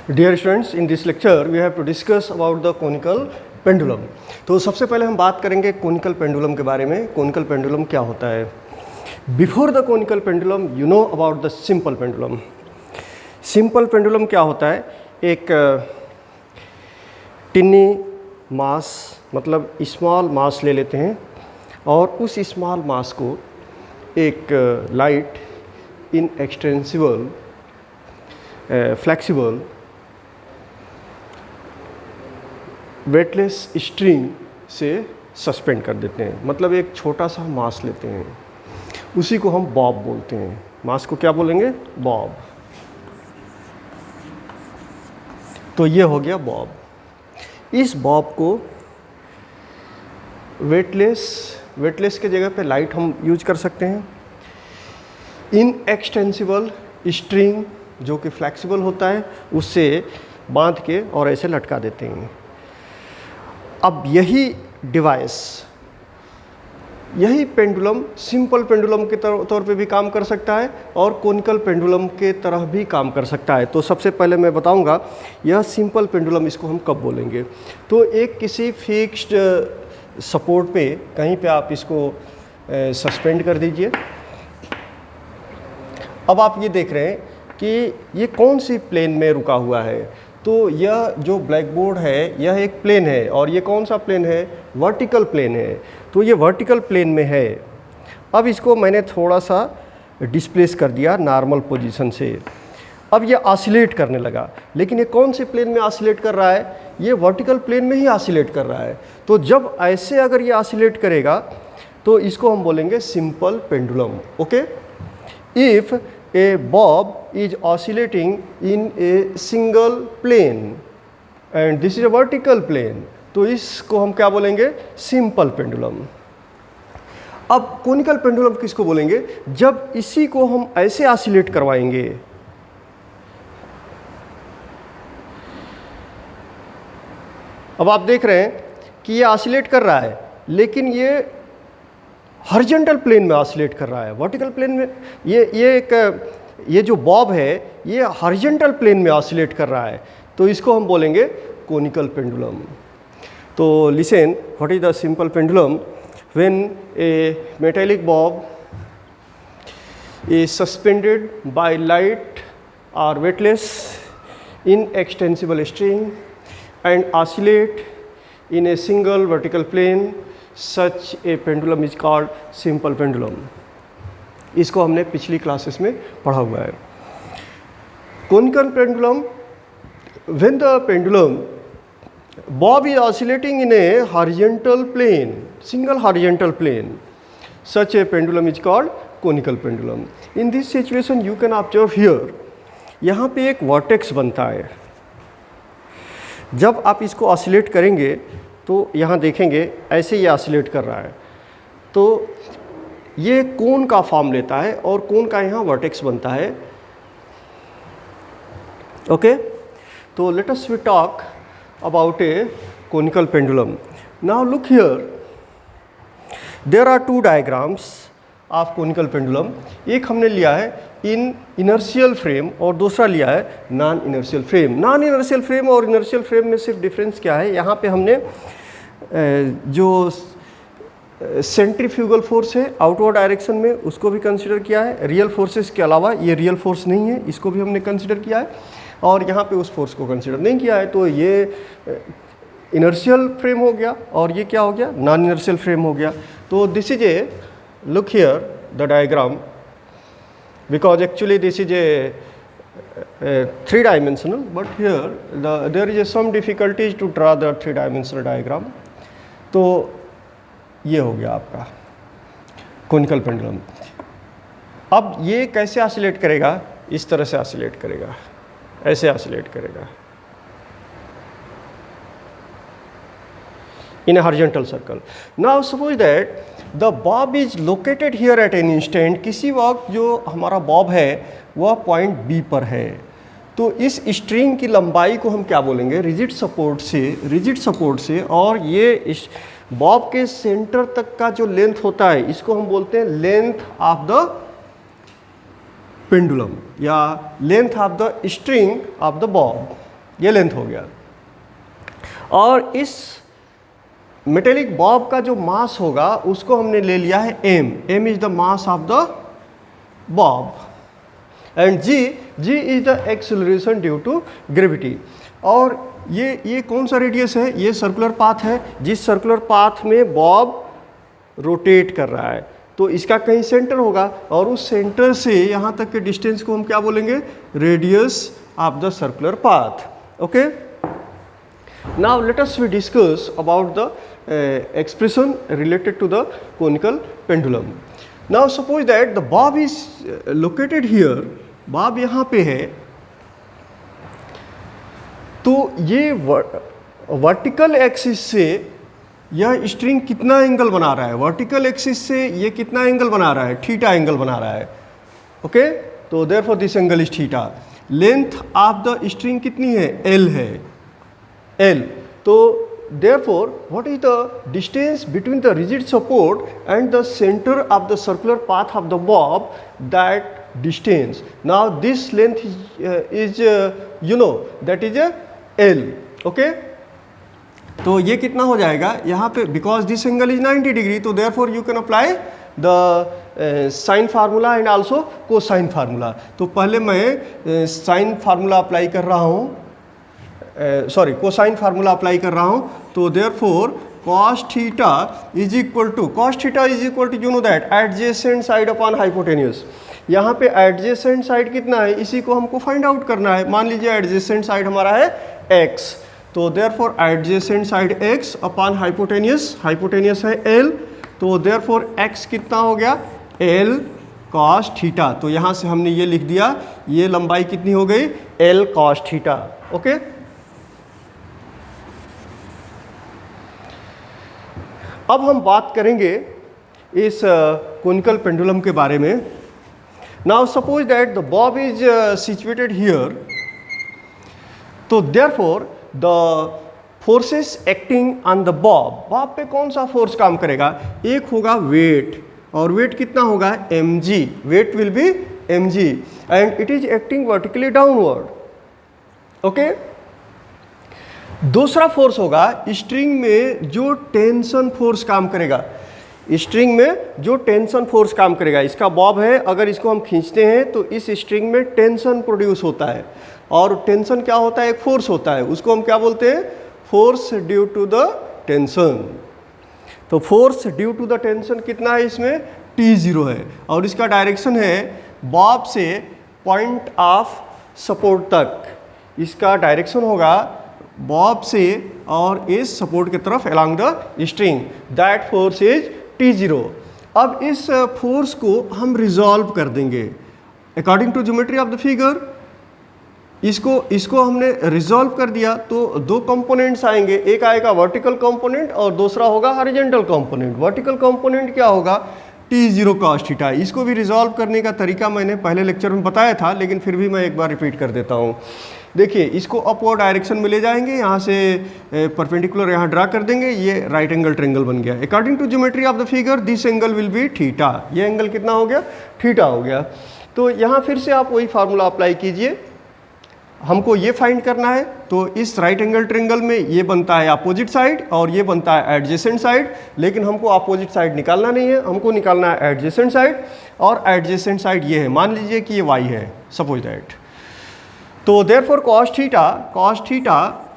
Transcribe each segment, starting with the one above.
Dear students, in this lecture we have to discuss about the conical pendulum. तो सबसे पहले हम बात करेंगे कोनिकल पेंडुलम के बारे में। कोनिकल पेंडुलम क्या होता है? Before the conical pendulum you know about the simple pendulum. Simple pendulum क्या होता है? एक टिन्नी मास, मतलब स्मॉल मास ले लेते हैं और उस स्मॉल मास को एक light inextensible flexible weightless string से सस्पेंड कर देते हैं। मतलब एक छोटा सा मास लेते हैं, उसी को हम बॉब बोलते हैं। मास को क्या बोलेंगे? बॉब। तो ये हो गया बॉब। इस बॉब को वेटलेस के जगह पे लाइट हम यूज कर सकते हैं। इनएक्सटेंसिबल स्ट्रिंग जो कि फ्लेक्सिबल होता है, उससे बांध के और ऐसे लटका देते हैं। अब यही डिवाइस, यही पेंडुलम सिंपल पेंडुलम के तौर पे भी काम कर सकता है और कोनिकल पेंडुलम के तरह भी काम कर सकता है। तो सबसे पहले मैं बताऊंगा यह सिंपल पेंडुलम, इसको हम कब बोलेंगे। तो एक किसी फिक्स्ड सपोर्ट पे कहीं पे आप इसको सस्पेंड कर दीजिए। अब आप ये देख रहे हैं कि ये कौन सी प्लेन में रुका हुआ है। तो यह जो ब्लैक बोर्ड है यह एक प्लेन है, और ये कौन सा प्लेन है? वर्टिकल प्लेन है। तो ये वर्टिकल प्लेन में है। अब इसको मैंने थोड़ा सा डिस्प्लेस कर दिया नॉर्मल पोजीशन से। अब ये ऑसिलेट करने लगा, लेकिन ये कौन से प्लेन में ऑसिलेट कर रहा है? ये वर्टिकल प्लेन में ही ऑसिलेट कर रहा है। तो जब ऐसे अगर ये ऑसिलेट करेगा तो इसको हम बोलेंगे simple pendulum. Okay, if a bob is oscillating in a single plane and this is a vertical plane, तो इसको हम क्या बोलेंगे? Simple pendulum. अब कोनिकल पेंडुलम किसको बोलेंगे? जब इसी को हम ऐसे ऑसिलेट करवाएंगे। अब आप देख रहे हैं कि ये ऑसिलेट कर रहा है, लेकिन ये हॉरिजॉन्टल प्लेन में ऑसिलेट कर रहा है। वर्टिकल प्लेन में ये जो बॉब है ये हॉरिजॉन्टल प्लेन में ऑसिलेट कर रहा है। तो इसको हम बोलेंगे कोनिकल पेंडुलम। तो listen, what is the simple pendulum? When A metallic Bob is suspended by light और weightless inextensible string and oscillate in a single vertical plane, such a pendulum is called simple pendulum। इसको हमने पिछली classes में पढ़ा हुआ है। Conical pendulum, when the pendulum bob is oscillating in a horizontal plane, single horizontal plane, such a pendulum is called conical pendulum। In this situation you can observe here, यहाँ पे एक वर्टेक्स बनता है। जब आप इसको ऑसिलेट करेंगे तो यहाँ देखेंगे ऐसे ये ऑसिलेट कर रहा है, तो ये कोन का फॉर्म लेता है और कोन का यहाँ वर्टेक्स बनता है। ओके, तो let us we talk about a conical pendulum. Now look here, there are two diagrams of conical pendulum. एक हमने लिया है इन इनर्शियल फ्रेम और दूसरा लिया है non inertial frame. Non inertial frame और इनर्शियल फ्रेम में सिर्फ डिफरेंस क्या है? यहाँ पे हमने जो सेंट्रीफ्यूगल फोर्स है आउटवर्ड डायरेक्शन में उसको भी कंसिडर किया है। रियल फोर्सेस के अलावा ये रियल फोर्स नहीं है, इसको भी हमने कंसिडर किया है, और यहाँ पे उस फोर्स को कंसिडर नहीं किया है। तो ये इनर्शियल फ्रेम हो गया और ये क्या हो गया? नॉन इनर्शियल फ्रेम हो गया। तो this is A, look here the diagram, because actually this is a three dimensional, but here there is some difficulties to draw the three dimensional diagram। तो ये हो गया आपका कोनिकल पेंडुलम। अब ये कैसे ऑसिलेट करेगा? इस तरह से ऑसिलेट करेगा, ऐसे ऑसिलेट करेगा in a horizontal circle। Now suppose that the bob is located here at an instant। किसी वक्त जो हमारा बॉब है वह पॉइंट B पर है। तो इस स्ट्रिंग की लंबाई को हम क्या बोलेंगे? रिजिड सपोर्ट से, और ये इस बॉब के सेंटर तक का जो लेंथ होता है इसको हम बोलते हैं लेंथ ऑफ द पेंडुलम या length of the string of the Bob. ये लेंथ हो गया। और इस मेटेलिक बॉब का जो मास होगा उसको हमने ले लिया है m, m is the mass of the bob, and g is the acceleration due to gravity. और ये कौन सा रेडियस है? ये सर्कुलर पाथ है, जिस सर्कुलर पाथ में बॉब रोटेट कर रहा है, तो इसका कहीं सेंटर होगा, और उस सेंटर से यहाँ तक के डिस्टेंस को हम क्या बोलेंगे? Radius of the circular path. Okay, now let us we discuss about the expression related to the conical pendulum. Now suppose that the bob is located here, bob यहाँ पे है, तो ये वर्टिकल एक्सिस से यह स्ट्रिंग कितना angle बना रहा है? वर्टिकल एक्सिस से ये कितना एंगल बना रहा है? थीटा एंगल बना रहा है। ओके, तो therefore this angle is theta. Length of the string कितनी है? एल है, एल। तो therefore what is the distance between the rigid support and the center of the circular path of the bob? That distance, now this length is you know that is a L. Okay, तो ये कितना हो जाएगा यहाँ पे? because this angle is 90 degree, तो therefore you can apply the sin formula and also cosine formula। तो पहले मैं sin formula अप्लाई कर रहा हूँ, सॉरी कोसाइन फार्मूला अप्लाई कर रहा हूँ। तो therefore cos theta is equal to, cos theta is equal to you know that adjacent side upon hypotenuse. यहाँ पे एडजेसेंट साइड कितना है, इसी को हमको फाइंड आउट करना है। मान लीजिए एडजेसेंट साइड हमारा है x, तो therefore adjacent side x upon hypotenuse, hypotenuse है l, तो देयरफॉर x कितना हो गया? l cos theta. तो यहाँ से हमने ये लिख दिया, ये लंबाई कितनी हो गई? l cos theta. ओके, अब हम बात करेंगे इस कोनिकल पेंडुलम के बारे में। Now suppose that the bob is situated here, तो therefore the forces acting on the bob, bob पे कौन सा फोर्स काम करेगा? एक होगा वेट, और वेट कितना होगा? mg, weight will be mg, and it is acting vertically downward. Okay, दूसरा फोर्स होगा स्ट्रिंग में जो टेंशन फोर्स काम करेगा, स्ट्रिंग में जो टेंशन फोर्स काम करेगा। इसका बॉब है, अगर इसको हम खींचते हैं तो इस स्ट्रिंग में टेंशन प्रोड्यूस होता है, और टेंशन क्या होता है? एक फोर्स होता है, उसको हम क्या बोलते हैं? Force due to the tension. तो force due to the tension कितना है इसमें? T0 है, और इसका डायरेक्शन है बॉब से पॉइंट ऑफ सपोर्ट तक। इसका डायरेक्शन होगा बॉब से और इस सपोर्ट की तरफ along the string, that force is T0। अब इस फोर्स को हम रिजॉल्व कर देंगे according to geometry of the figure. इसको हमने रिजॉल्व कर दिया तो दो कंपोनेंट्स आएंगे, एक आएगा वर्टिकल कंपोनेंट और दूसरा होगा हॉरिजॉन्टल कंपोनेंट। वर्टिकल कंपोनेंट क्या होगा? T0 cos theta. इसको भी रिजॉल्व करने का तरीका मैंने पहले लेक्चर में बताया था, लेकिन फिर भी मैं एक बार रिपीट कर देता हूँ। देखिए, इसको अपवर्ड डायरेक्शन में ले जाएंगे, यहाँ से परपेंडिकुलर यहाँ ड्रा कर देंगे, ये राइट एंगल ट्रायंगल बन गया। According to geometry of the figure this angle will be theta. ये एंगल कितना हो गया? थीटा हो गया। तो यहाँ फिर से आप वही फार्मूला अप्लाई कीजिए, हमको ये फाइंड करना है। तो इस राइट एंगल ट्रायंगल में ये बनता है अपोजिट साइड और ये बनता है एडजेसेंट साइड, लेकिन हमको अपोजिट साइड निकालना नहीं है, हमको निकालना है एडजेसेंट साइड, और एडजेसेंट साइड ये है, मान लीजिए कि ये y है, सपोज दैट। तो therefore cos theta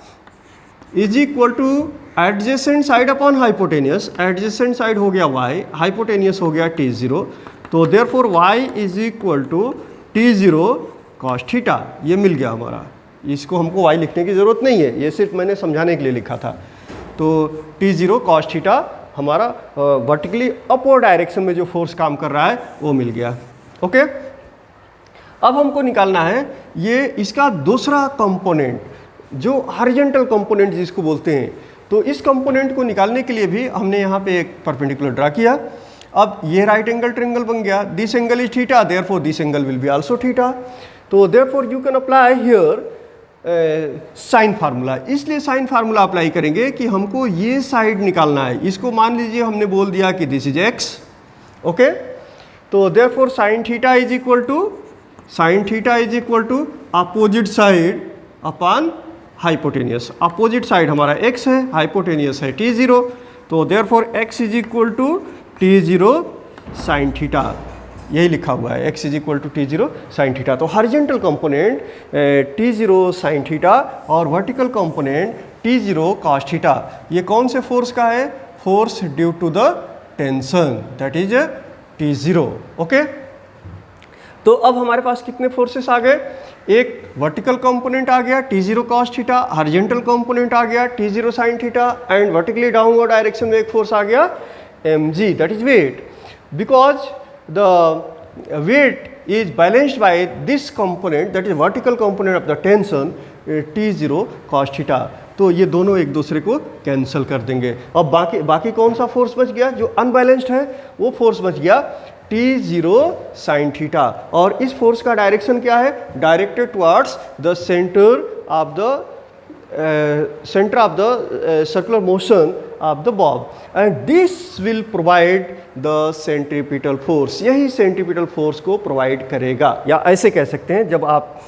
is equal to adjacent side upon hypotenuse. Adjacent side हो गया y, हाइपोटेनियस हो गया T0, तो therefore y is equal to T0 cos theta. ये मिल गया हमारा, इसको हमको y लिखने की ज़रूरत नहीं है, ये सिर्फ मैंने समझाने के लिए लिखा था। तो T0 cos थीटा हमारा वर्टिकली अपवर्ड डायरेक्शन में जो फोर्स काम कर रहा है वो मिल गया। ओके, अब हमको निकालना है ये इसका दूसरा कंपोनेंट, जो हॉरिजॉन्टल कंपोनेंट जिसको बोलते हैं। तो इस कंपोनेंट को निकालने के लिए भी हमने यहाँ पे एक परपेंडिकुलर ड्रा किया। अब ये राइट एंगल ट्रायंगल बन गया, this angle is theta, therefore this angle will be also theta. तो therefore you can apply here sine formula. इसलिए साइन फार्मूला अप्लाई करेंगे कि हमको ये साइड निकालना है। इसको मान लीजिए हमने बोल दिया कि दिस इज x। ओके, तो therefore sine theta is equal to opposite side upon hypotenuse, opposite side हमारा x है, हाइपोटेनियस है t0, तो therefore x is equal to t0 sine theta, यही लिखा हुआ है x is equal to t0 sine theta. तो horizontal component t0 sine theta और vertical component t0 cos theta, ये कौन से फोर्स का है? Force due to the tension, that is t0। Okay, तो अब हमारे पास कितने फोर्सेस आ गए? एक वर्टिकल कंपोनेंट आ गया t0 cos theta, horizontal component आ गया t0 sin theta, and vertically downward direction में एक फोर्स आ गया mg, that is weight, because the weight is balanced by this component, that is vertical component of the tension t0 cos theta. तो ये दोनों एक दूसरे को कैंसिल कर देंगे। अब बाकी कौन सा फोर्स बच गया? जो अनबैलेंस्ड है वो फोर्स बच गया t0 sin थीटा, और इस फोर्स का डायरेक्शन क्या है? Directed towards the centre of the circular motion of the bob, and this will provide the centripetal force, यही centripetal force को provide करेगा। या ऐसे कह सकते हैं, जब आप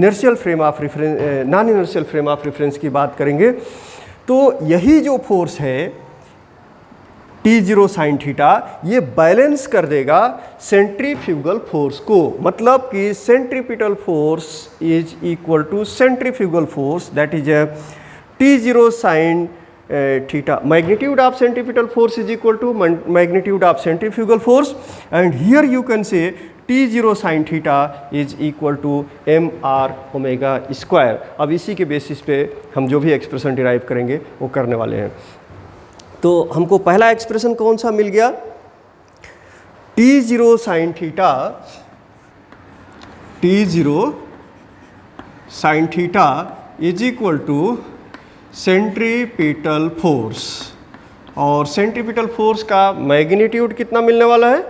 inertial frame of reference, non inertial frame of reference की बात करेंगे, तो यही जो force है t0 sin थीटा, ये बैलेंस कर देगा सेंट्रीफ्यूगल फोर्स को, मतलब कि centripetal force is equal to centrifugal force, that is t0 sin theta, magnitude of centripetal force is equal to magnitude of centrifugal force, and here you can say t0 sin theta is equal to mr omega square। अब इसी के basis पे हम जो भी expression derive करेंगे वो करने वाले हैं। तो हमको पहला एक्सप्रेशन कौन सा मिल गया? t0 sin theta, t0 sin theta is equal to centripetal force, और सेंट्रीपिटल फोर्स का मैग्नीट्यूड कितना मिलने वाला है?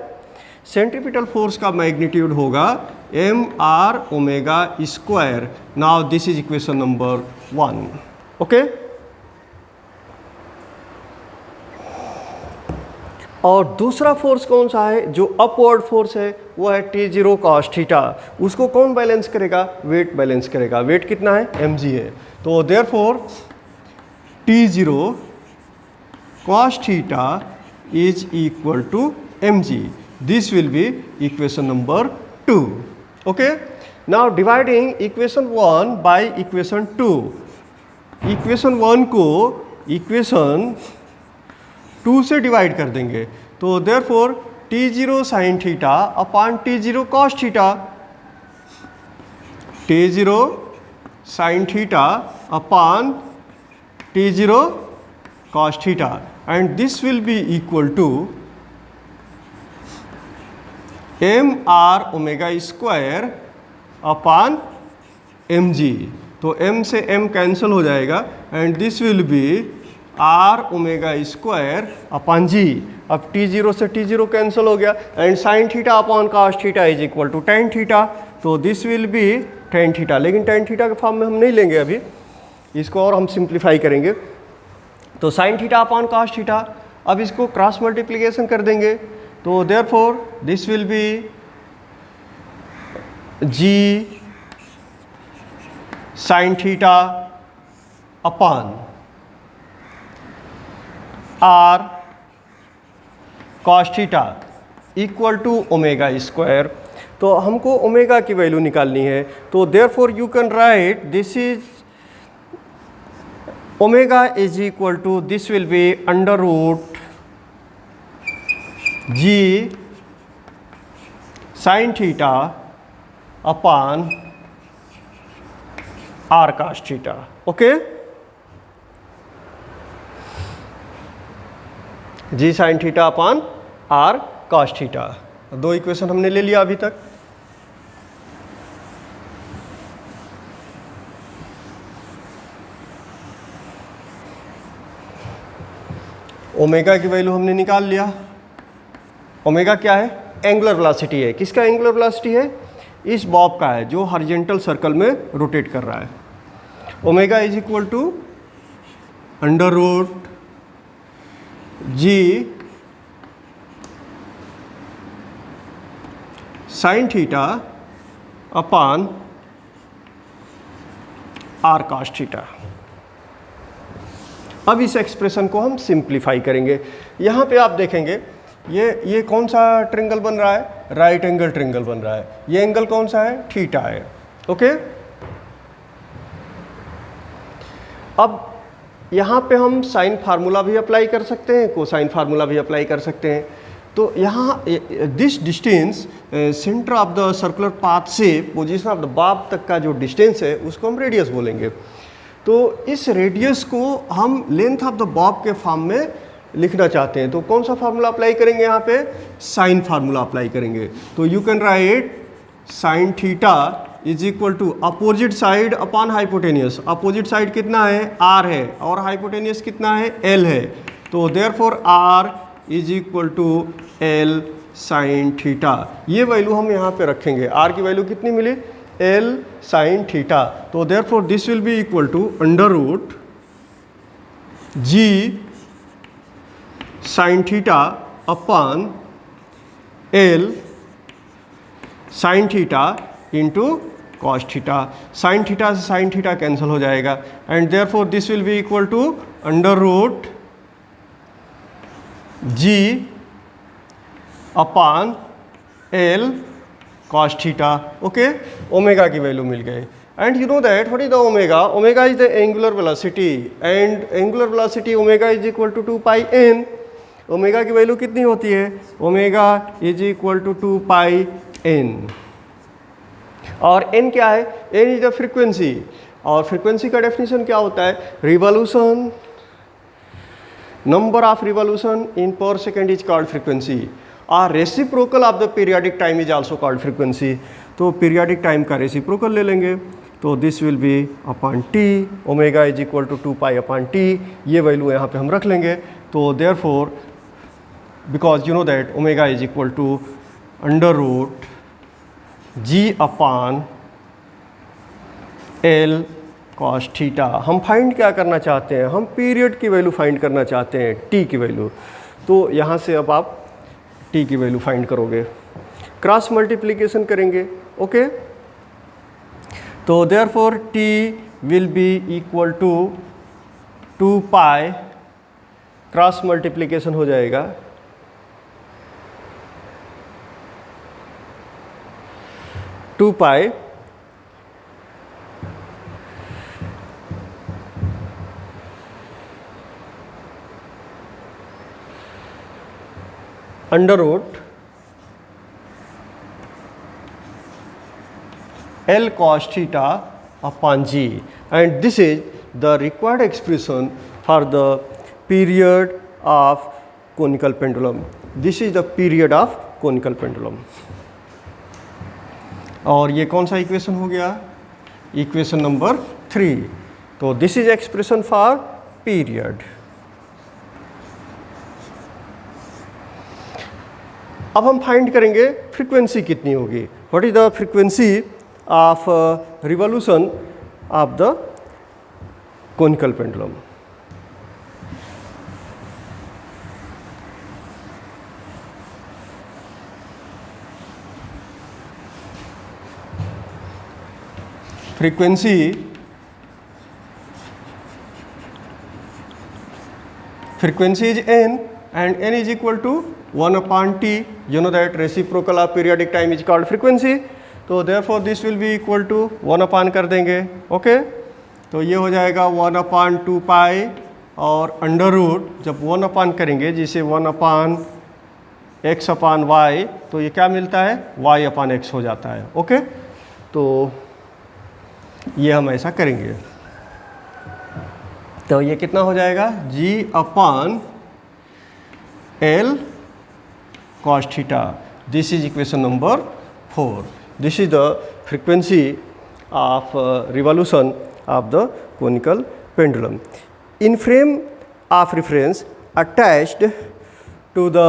सेंट्रीपिटल फोर्स का मैग्नीट्यूड होगा mr omega square. Now this is equation number 1। Okay, और दूसरा फोर्स कौन सा है? जो अपवर्ड फोर्स है वो है t0 cos थीटा, उसको कौन बैलेंस करेगा? वेट बैलेंस करेगा। वेट कितना है? mg है। तो therefore t0 cos theta is equal to mg. This will be equation number 2. Okay. Now dividing equation 1 by equation 2. Equation 1 को equation 2 से डिवाइड कर देंगे, तो therefore t0 sin theta upon t0 cos theta, t0 sin theta upon t0 cos theta, and this will be equal to mr omega square upon mg। तो m से m cancel हो जाएगा, and this will be r omega square upon g। अब t0 से t0 cancel हो गया, and sin theta upon cos theta is equal to tan theta, तो this will be tan theta. लेकिन tan theta के form में हम नहीं लेंगे अभी, इसको और हम सिंप्लीफाई करेंगे। तो sin theta upon cos theta, अब इसको क्रॉस मल्टीप्लिकेशन कर देंगे, तो therefore this will be g sin theta upon r cos theta equal to omega square. तो हमको ओमेगा की वैल्यू निकालनी है, तो therefore you can write this is omega is equal to, this will be under root g sin theta upon r cos theta। Okay, g sin theta upon r cos theta। दो equation हमने ले लिया अभी तक। Omega की value हमने निकाल लिया। ओमेगा क्या है? एंगुलर वेलोसिटी है। किसका एंगुलर वेलोसिटी है? इस बॉब का है जो हॉरिजॉन्टल सर्कल में रोटेट कर रहा है। Omega is equal to under root g sine theta upon r cos theta. अब इस एक्सप्रेशन को हम सिंप्लीफाई करेंगे। यहाँ पे आप देखेंगे ये कौन सा ट्रायंगल बन रहा है, राइट एंगल ट्रायंगल बन रहा है। ये एंगल कौन सा है, थीटा है। ओके, अब यहाँ पे हम साइन फार्मूला भी अप्लाई कर सकते हैं, कोसाइन फार्मूला भी अप्लाई कर सकते हैं। तो यहाँ this distance centre of the circular path से पोजीशन ऑफ द बॉब तक का जो डिस्टेंस है उसको हम रेडियस बोलेंगे। तो इस रेडियस को हम लेंथ ऑफ द बॉब के फॉर्म में लिखना चाहते हैं, तो कौन सा फार्मूला अप्लाई करेंगे, यहाँ पे साइन फार्मूला अप्लाई करेंगे। तो you can write sine theta is equal to opposite side upon hypotenuse. Opposite side कितना है, आर है, और हाइपोटेनियस कितना है, एल है। तो therefore r is equal to l sine theta. ये वैल्यू हम यहाँ पे रखेंगे। आर की वैल्यू कितनी मिली, एल साइन थीटा। तो therefore this will be equal to under root g sine theta upon l sine theta into cos theta. Sine theta से साइन थीटा कैंसिल हो जाएगा, and therefore this will be equal to under root g upon l cos theta. Okay, omega की value मिल गई। And you know that what is the omega, omega is the angular velocity, and angular velocity omega is equal to 2 pi n. Omega की value कितनी होती है, omega is equal to 2 pi n. और n क्या है, n is the frequency, और frequency का definition क्या होता है, revolution, number of revolution in per second is called frequency, और reciprocal of the periodic time is also called frequency. तो पीरियोडिक टाइम का रेसिप्रोकल ले लेंगे, तो this will be upon t, omega is equal to 2 pi upon t. ये value यहाँ पे हम रख लेंगे। तो therefore because you know that omega is equal to under root g upon l cos theta. हम फाइंड क्या करना चाहते हैं, हम पीरियड की वैल्यू फाइंड करना चाहते हैं, टी की वैल्यू। तो यहाँ से अब आप टी की वैल्यू फाइंड करोगे, क्रॉस मल्टीप्लिकेशन करेंगे। ओके, तो therefore t will be equal to 2 pi, cross multiplication हो जाएगा 2 pi under root L cos theta upon G, and this is the required expression for the period of conical pendulum. This is the period of conical pendulum. और ये कौन सा equation हो गया, equation number 3। तो this is expression for period. अब हम find करेंगे फ्रीक्वेंसी कितनी होगी, what is the frequency of revolution of the conical pendulum. Frequency is n, and n is equal to 1 upon t. You know that reciprocal of periodic time is called frequency. तो therefore this will be equal to 1 upon कर देंगे। Okay, तो ये हो जाएगा 1 अपान 2 पाई, और under root जब 1 अपान करेंगे जिसे 1 अपान एक्स अपान वाई, तो ये क्या मिलता है, y अपान एक्स हो जाता है। ओके, तो ये हम ऐसा करेंगे। तो ये कितना हो जाएगा, g upon L cos theta. This is equation number 4. This is the frequency of revolution of the conical pendulum. In frame of reference attached to the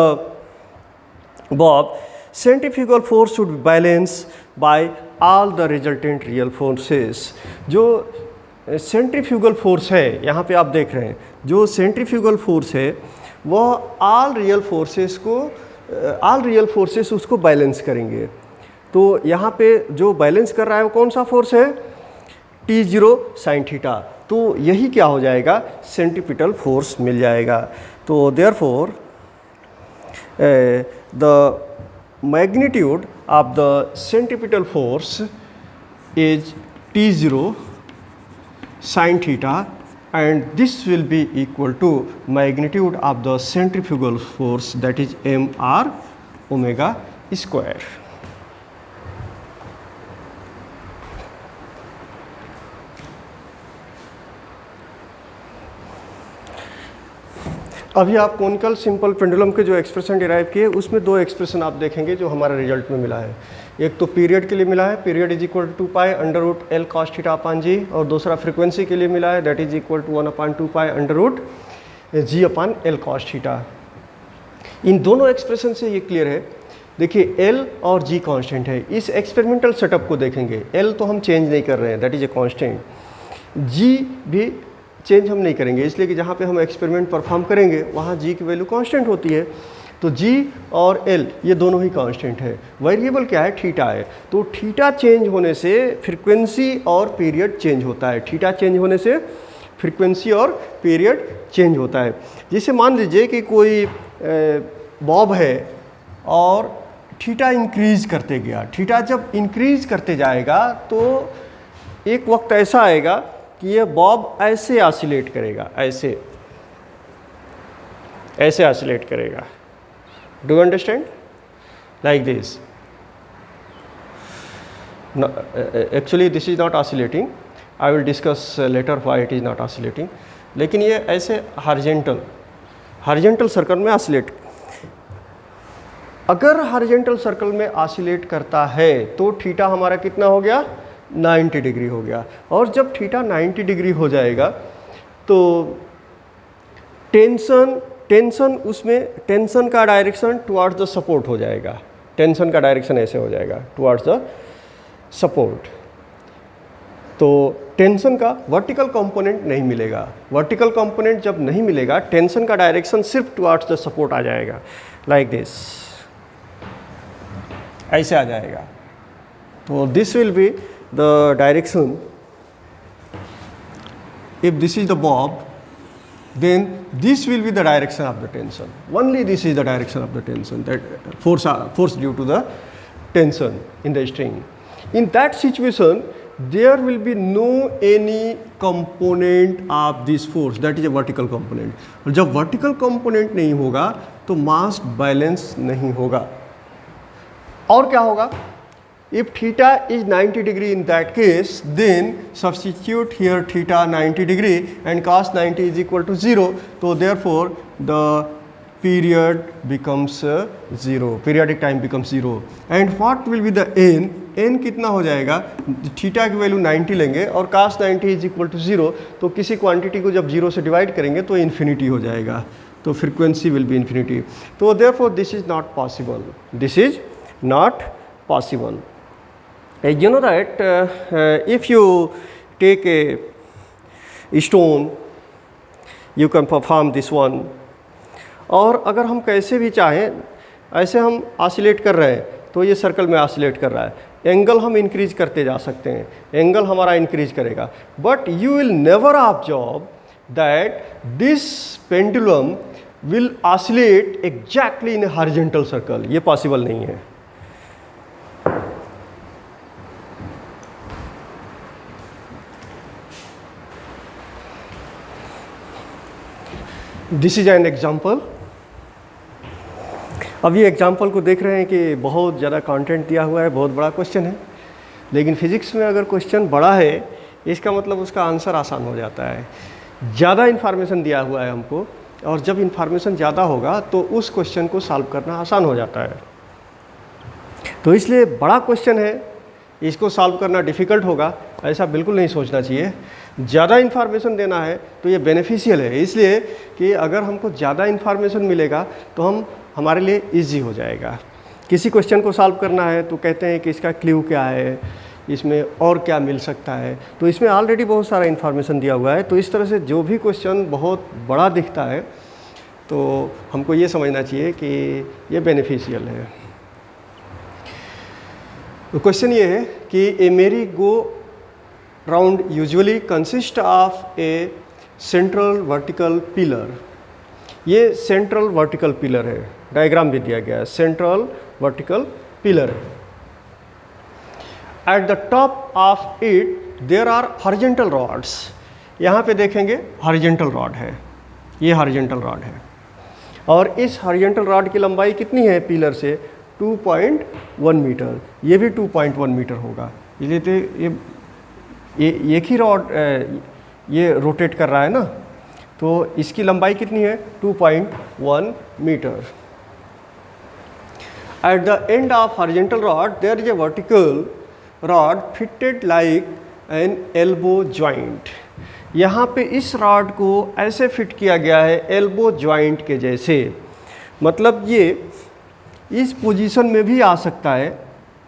bob, centrifugal force should be balanced by all the resultant real forces. जो centrifugal force है, यहाँ पे आप देख रहे हैं, जो centrifugal force है वह all real forces उसको बैलेंस करेंगे। तो यहाँ पे जो बैलेंस कर रहा है वो कौन सा फोर्स है, T0 साइन थीटा। तो यही क्या हो जाएगा, सेंट्रीपिटल फोर्स मिल जाएगा। तो therefore the magnitude of the centripetal force is T0 sin theta, and this will be equal to magnitude of the centrifugal force, that is mr omega square. अभी आप conical simple pendulum के जो expression derive किए उसमें दो expression आप देखेंगे जो हमारे रिजल्ट में मिला है। एक तो पीरियड के लिए मिला है, period is equal to 2 pi under root L cos theta upon G, और दूसरा फ्रीक्वेंसी के लिए मिला है, that is equal to 1/2 pi under root G upon L cos theta. इन दोनों एक्सप्रेशन से ये क्लियर है। देखिए एल और जी कांस्टेंट है। इस एक्सपेरिमेंटल सेटअप को देखेंगे, एल तो हम चेंज नहीं कर रहे हैं, दैट इज ए कांस्टेंट, जी भी चेंज हम नहीं करेंगे, इसलिए कि जहाँ पे हम एक्सपेरिमेंट परफॉर्म करेंगे वहाँ जी की वैल्यू कांस्टेंट होती है। तो जी और एल ये दोनों ही कांस्टेंट है। वेरिएबल क्या है, थीटा है। तो थीटा चेंज होने से फ्रीक्वेंसी और पीरियड चेंज होता है। थीटा चेंज होने से फ्रीक्वेंसी और पीरियड चेंज होता है। जैसे मान लीजिए कि कोई बॉब है और थीटा इंक्रीज करते गया। थीटा जब इंक्रीज करते जाएगा तो एक वक्त ऐसा आएगा कि ये बॉब ऐसे ऑसिलेट करेगा, ऐसे ऑसिलेट करेगा। Do you understand? Like this. Actually this is not oscillating, I will discuss later why it is not oscillating. लेकिन ये ऐसे हॉरिजॉन्टल सर्कल में ऑसिलेट, अगर हॉरिजॉन्टल सर्कल में ऑसिलेट करता है तो थीटा हमारा कितना हो गया, 90 डिग्री हो गया। और जब थीटा 90 डिग्री हो जाएगा तो टेंशन उसमें टेंशन का डायरेक्शन टुवार्ड्स द सपोर्ट हो जाएगा। टेंशन का डायरेक्शन ऐसे हो जाएगा टुवार्ड्स द सपोर्ट। तो टेंशन का वर्टिकल कंपोनेंट नहीं मिलेगा। वर्टिकल कंपोनेंट जब नहीं मिलेगा, टेंशन का डायरेक्शन सिर्फ टुवार्ड्स द सपोर्ट आ जाएगा, लाइक दिस, ऐसे आ जाएगा। तो this will B the direction. If this is the bob, then this will be the direction of the tension. Only this is the direction of the tension, that force due to the tension in the string. In that situation, there will be no any component of this force, that is a vertical component. और जब vertical component नहीं होगा तो mass balance नहीं होगा। और क्या होगा? If theta is 90 degree in that case, then substitute here theta 90 degree and cos 90 is equal to 0. So therefore the period becomes 0. Periodic time becomes 0. And what will be the n? n कितना हो जाएगा? Theta की value 90 लेंगे और cos 90 is equal to 0. तो किसी quantity को जब 0 से डिवाइड करेंगे तो इन्फिनिटी हो जाएगा। तो फ्रीक्वेंसी विल बी इन्फिनिटी। तो therefore this is not possible. This is not possible. You know that if you take a stone, you can perform this one. और अगर हम कैसे भी चाहें, ऐसे हम ऑसिलेट कर रहे हैं तो ये सर्कल में ऑसिलेट कर रहा है, एंगल हम इंक्रीज करते जा सकते हैं, एंगल हमारा इंक्रीज करेगा, but you will never observe that this pendulum will oscillate exactly in A horizontal circle. ये पॉसिबल नहीं है। This is an example. अब ये एग्जाम्पल को देख रहे हैं कि बहुत ज़्यादा कंटेंट दिया हुआ है, बहुत बड़ा क्वेश्चन है, लेकिन फिज़िक्स में अगर क्वेश्चन बड़ा है इसका मतलब उसका आंसर आसान हो जाता है। ज़्यादा इन्फॉर्मेशन दिया हुआ है हमको, और जब इन्फॉर्मेशन ज़्यादा होगा तो उस क्वेश्चन को सॉल्व करना आसान हो जाता है। तो इसलिए बड़ा क्वेश्चन है, इसको सॉल्व करना डिफ़िकल्ट होगा ऐसा बिल्कुल नहीं सोचना चाहिए। ज़्यादा इन्फॉर्मेशन देना है तो ये बेनिफिशियल है, इसलिए कि अगर हमको ज़्यादा इन्फॉर्मेशन मिलेगा तो हमारे लिए इजी हो जाएगा। किसी क्वेश्चन को सॉल्व करना है तो कहते हैं कि इसका क्लू क्या है, इसमें और क्या मिल सकता है, तो इसमें ऑलरेडी बहुत सारा इन्फॉर्मेशन दिया हुआ है। तो इस तरह से जो भी क्वेश्चन बहुत बड़ा दिखता है तो हमको ये समझना चाहिए कि ये बेनिफिशियल है। तो क्वेश्चन ये है कि a merry go round usually consist of a central vertical pillar. ये सेंट्रल वर्टिकल पिलर है, डायग्राम भी दिया गया है, सेंट्रल वर्टिकल पिलर है. At the top of it there are horizontal rods. यहाँ पे देखेंगे हॉरिजॉन्टल रॉड है, ये हॉरिजॉन्टल रॉड है, और इस हॉरिजॉन्टल रॉड की लंबाई कितनी है पिलर से? 2.1 मीटर. ये भी 2.1 मीटर होगा. ये तो ये एक ही रॉड ये रोटेट कर रहा है ना, तो इसकी लंबाई कितनी है? 2.1 metre. At the end of horizontal rod there is a vertical rod fitted like an elbow joint. यहाँ पे इस रॉड को ऐसे फिट किया गया है एल्बो जॉइंट के जैसे. मतलब ये इस पोजीशन में भी आ सकता है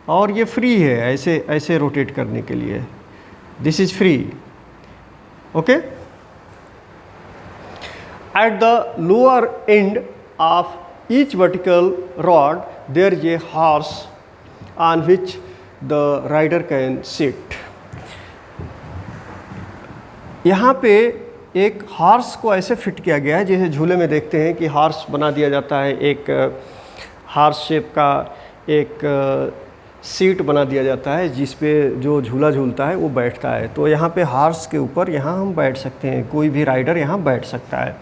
और ये फ्री है ऐसे ऐसे रोटेट करने के लिए. This is free. Okay. At the lower end of each vertical rod there is a horse on which the rider can sit. यहाँ पे एक हॉर्स को ऐसे फिट किया गया है, जैसे झूले में देखते हैं कि हॉर्स बना दिया जाता है, एक हॉर्स शेप का एक सीट बना दिया जाता है जिस पे जो झूला झूलता है वो बैठता है. तो यहाँ पे हॉर्स के ऊपर यहाँ हम बैठ सकते हैं, कोई भी राइडर यहाँ बैठ सकता है.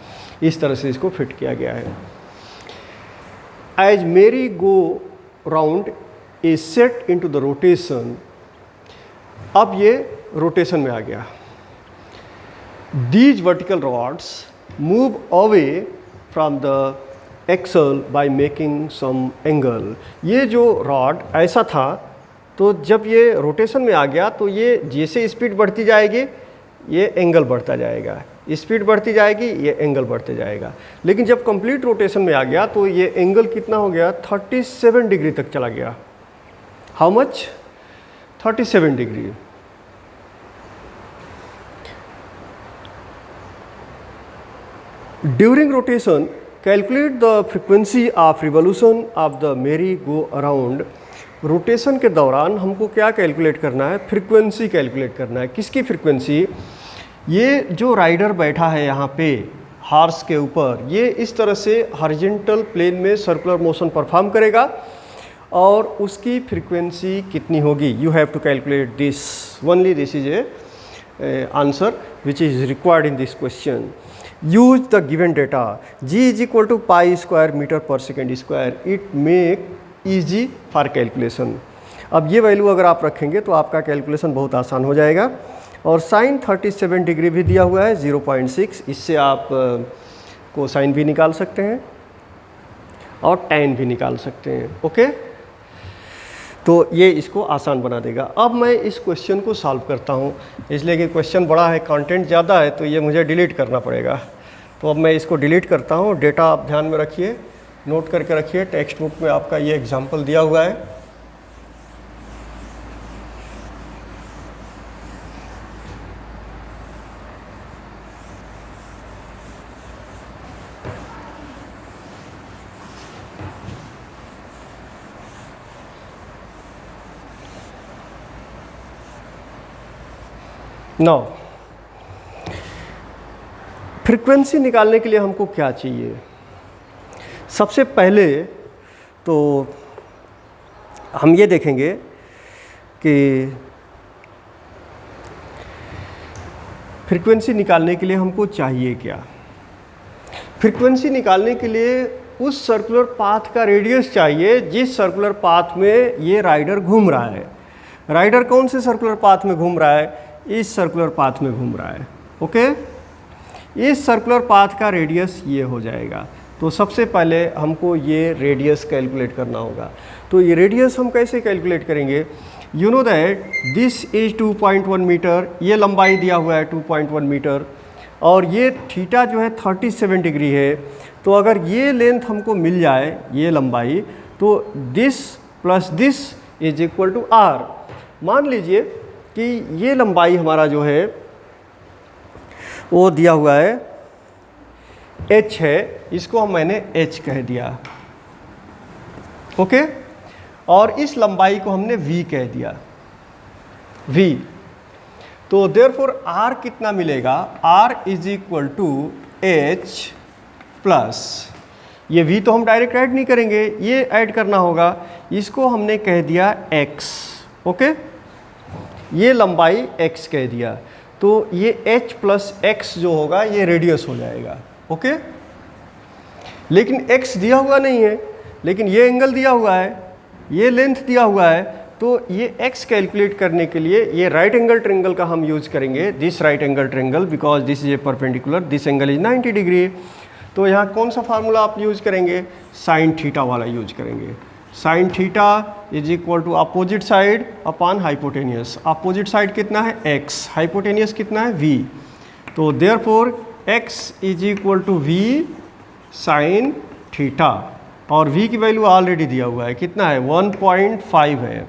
इस तरह से इसको फिट किया गया है. एज मेरी go round is set into the rotation. अब ये रोटेशन में आ गया. These vertical rods move away from the axle by making some angle. ये जो रॉड ऐसा था, तो जब ये रोटेशन में आ गया तो ये जैसे स्पीड बढ़ती जाएगी ये एंगल बढ़ता जाएगा, स्पीड बढ़ती जाएगी ये एंगल बढ़ते जाएगा. लेकिन जब कंप्लीट रोटेशन में आ गया तो ये एंगल कितना हो गया? 37 डिग्री तक चला गया. How much? 37 degree. During rotation, calculate the frequency of revolution of the merry-go-round. Rotation के दौरान हमको क्या कैलकुलेट करना है? फ्रीक्वेंसी कैलकुलेट करना है. किसकी फ्रीक्वेंसी? ये जो राइडर बैठा है यहाँ पे हॉर्स के ऊपर, ये इस तरह से हॉरिजॉन्टल प्लेन में सर्कुलर मोशन परफॉर्म करेगा और उसकी फ्रीक्वेंसी कितनी होगी? You have to calculate this. Only this is a answer which is required in this question. Use the given data. G is equal to pi square meter per second square. It make easy for calculation. अब ये value अगर आप रखेंगे तो आपका calculation बहुत आसान हो जाएगा. और साइन 37 डिग्री भी दिया हुआ है 0.6. इससे आप कोसाइन भी निकाल सकते हैं और tan भी निकाल सकते हैं. ओके, तो ये इसको आसान बना देगा. अब मैं इस क्वेश्चन को सॉल्व करता हूँ, इसलिए कि क्वेश्चन बड़ा है, कंटेंट ज़्यादा है, तो ये मुझे डिलीट करना पड़ेगा. तो अब मैं इसको डिलीट करता हूँ. डेटा आप ध्यान में रखिए, नोट करके रखिए. टेक्स्ट बुक में आपका ये एग्जाम्पल दिया हुआ है. नाउ फ्रीक्वेंसी निकालने के लिए हमको क्या चाहिए? सबसे पहले तो हम ये देखेंगे कि फ्रीक्वेंसी निकालने के लिए हमको चाहिए क्या. फ्रीक्वेंसी निकालने के लिए उस सर्कुलर पाथ का रेडियस चाहिए जिस सर्कुलर पाथ में ये राइडर घूम रहा है. राइडर कौन से सर्कुलर पाथ में घूम रहा है? इस सर्कुलर पाथ में घूम रहा है. ओके, इस सर्कुलर पाथ का रेडियस ये हो जाएगा. तो सबसे पहले हमको ये रेडियस कैलकुलेट करना होगा. तो ये रेडियस हम कैसे कैलकुलेट करेंगे? You know that this is 2.1 metre. ये लंबाई दिया हुआ है 2.1 मीटर और ये थीटा जो है 37 डिग्री है. तो अगर ये लेंथ हमको मिल जाए, ये लंबाई, तो this plus this is equal to r. मान लीजिए कि ये लंबाई हमारा जो है वो दिया हुआ है h है, इसको मैंने h कह दिया. ओके, और इस लंबाई को हमने v कह दिया, v. तो देयरफॉर r कितना मिलेगा, r is equal to h plus, ये v तो हम डायरेक्ट ऐड नहीं करेंगे, ये ऐड करना होगा, इसको हमने कह दिया x, ओके, ये लंबाई x कह दिया, तो ये h प्लस x जो होगा ये रेडियस हो जाएगा, ओके। लेकिन x दिया हुआ नहीं है, लेकिन ये एंगल दिया हुआ है, ये लेंथ दिया हुआ है, तो ये x कैलकुलेट करने के लिए ये राइट एंगल ट्रायंगल का हम यूज करेंगे, this right angle triangle, because this is a perpendicular, this angle is 90 degree. तो यहाँ कौन सा फार्मूला आप यूज करेंगे, साइन थीटा वाला यूज करेंगे। Sine theta is equal to opposite side upon hypotenuse, opposite side कितना है x, हाइपोटेनियस कितना है v, तो therefore x is equal to v sine theta, और v की वैल्यू ऑलरेडी दिया हुआ है, कितना है 1.5 है,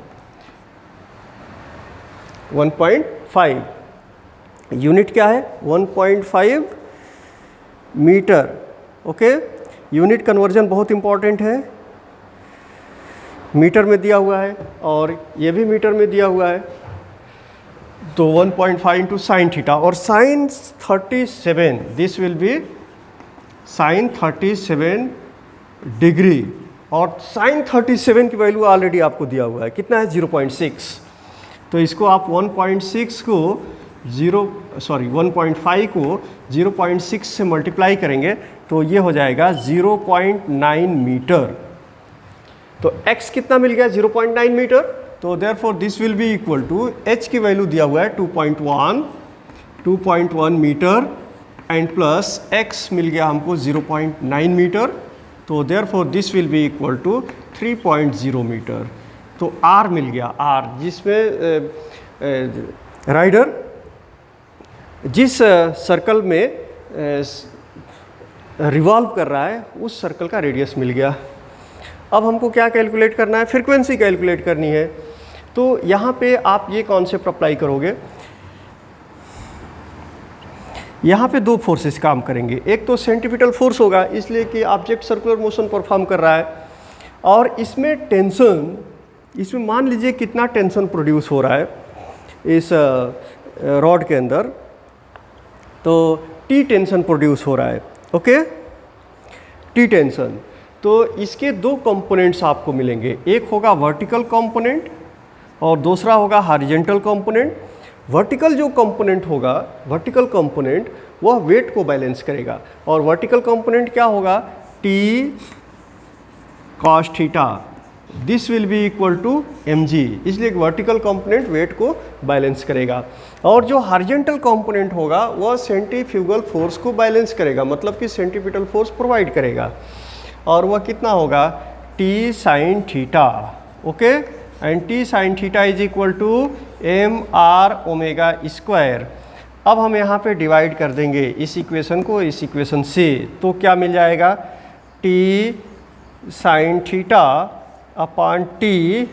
1.5, यूनिट क्या है 1.5 मीटर, ओके। यूनिट कन्वर्जन बहुत इंपॉर्टेंट है, मीटर में दिया हुआ है और ये भी मीटर में दिया हुआ है, तो 1.5 इंटू साइन थीटा, और sine 37, this will be sine 37 degree, और साइन 37 की वैल्यू ऑलरेडी आपको दिया हुआ है, कितना है 0.6, तो इसको आप 1.5 को 0.6 से मल्टीप्लाई करेंगे तो ये हो जाएगा 0.9 मीटर। तो x कितना मिल गया 0.9 मीटर, तो therefore this will be equal to h की वैल्यू दिया हुआ है 2.1 मीटर एंड प्लस x मिल गया हमको 0.9 मीटर, तो therefore this will be equal to 3.0 metre. तो r मिल गया, r जिसमें राइडर जिस सर्कल में रिवॉल्व कर रहा है उस सर्कल का रेडियस मिल गया। अब हमको क्या कैलकुलेट करना है, फ्रीक्वेंसी कैलकुलेट करनी है। तो यहाँ पे आप ये कॉन्सेप्ट अप्लाई करोगे, यहाँ पे दो फोर्सेस काम करेंगे, एक तो सेंट्रीपिटल फोर्स होगा इसलिए कि ऑब्जेक्ट सर्कुलर मोशन परफॉर्म कर रहा है, और इसमें टेंशन, इसमें मान लीजिए कितना टेंशन प्रोड्यूस हो रहा है इस रॉड के अंदर, तो टी टेंशन प्रोड्यूस हो रहा है, ओके, टी टेंशन। तो इसके दो कंपोनेंट्स आपको मिलेंगे, एक होगा वर्टिकल कंपोनेंट और दूसरा होगा हॉरिजॉन्टल कंपोनेंट। वर्टिकल जो कंपोनेंट होगा, वर्टिकल कंपोनेंट वह वेट को बैलेंस करेगा, और वर्टिकल कंपोनेंट क्या होगा, t cos theta, this will be equal to mg, इसलिए वर्टिकल कंपोनेंट वेट को बैलेंस करेगा। और जो हॉरिजॉन्टल कंपोनेंट होगा वह सेंट्रीफ्यूगल फोर्स को बैलेंस करेगा, मतलब कि सेंट्रीपिटल फोर्स प्रोवाइड करेगा, और वह कितना होगा t sine theta, okay, and t sine theta is equal to mr omega square. अब हम यहाँ पे डिवाइड कर देंगे इस इक्वेशन को इस इक्वेशन से, तो क्या मिल जाएगा, t sine theta upon t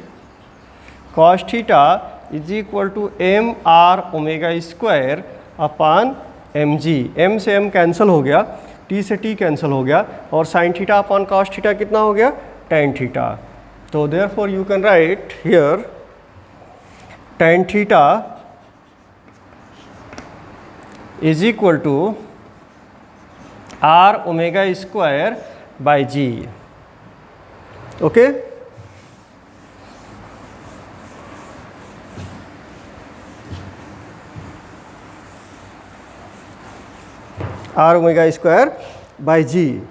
cos theta is equal to mr omega square upon mg, m से m कैंसिल हो गया, t से t कैंसिल हो गया, और sine theta upon cos theta कितना हो गया, tan थीटा। तो therefore you can write here tan theta is equal to r omega square by g, okay. r omega square by G.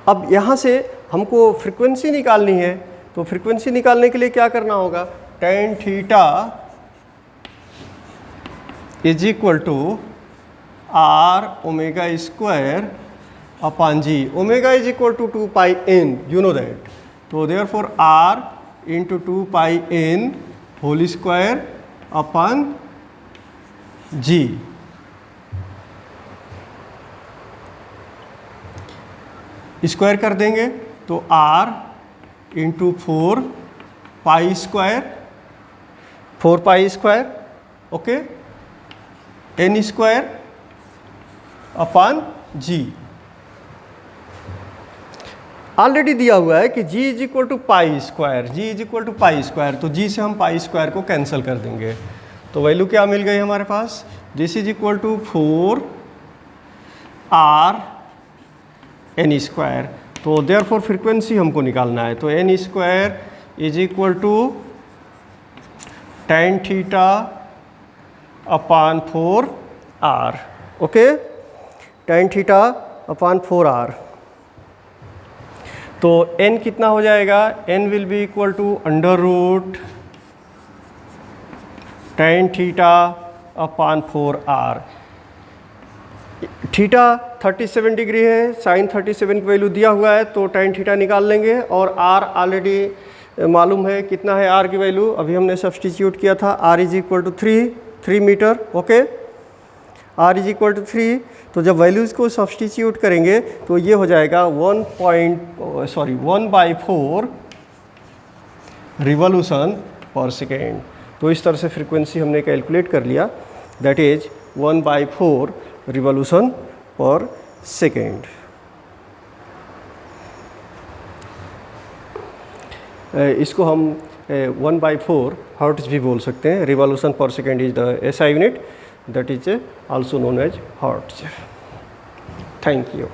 अब यहाँ से हमको फ्रीक्वेंसी निकालनी है, तो फ्रीक्वेंसी निकालने के लिए क्या करना होगा, tan theta is equal to r omega square upon g, omega is equal to 2 pi n, you know that, तो therefore r into 2 pi n whole square upon g. Square कर देंगे तो r into 4 pi square, 4 pi square, okay, n square upon g। Already दिया हुआ है कि g is equal to pi square, g is equal to pi square, तो g से हम पाई स्क्वायर को कैंसिल कर देंगे, तो वैल्यू क्या मिल गई हमारे पास, this is equal to 4R n square. तो देयरफॉर फ्रीक्वेंसी हमको निकालना है, तो n square is equal to tan theta upon 4R। Okay, tan theta upon 4R। तो n कितना हो जाएगा, n will be equal to under root tan theta upon 4R। Theta 37 degree है, साइन 37 की वैल्यू दिया हुआ है, तो tan थीटा निकाल लेंगे। और r ऑलरेडी मालूम है कितना है r की वैल्यू, अभी हमने सब्सटीट्यूट किया था, r is equal to 3 metre. Okay, r is equal to 3। तो जब वैल्यूज़ को सब्सटीट्यूट करेंगे तो ये हो जाएगा 1/4 रिवॉल्यूशन पर सेकेंड। तो इस तरह से फ्रीक्वेंसी हमने कैलकुलेट कर लिया, दैट इज 1/4 रिवॉल्यूशन पर सेकेंड। इसको हम 1/4 हर्ट्ज भी बोल सकते हैं। रिवॉल्यूशन पर second is the SI unit, that is also known as hertz. Thank you.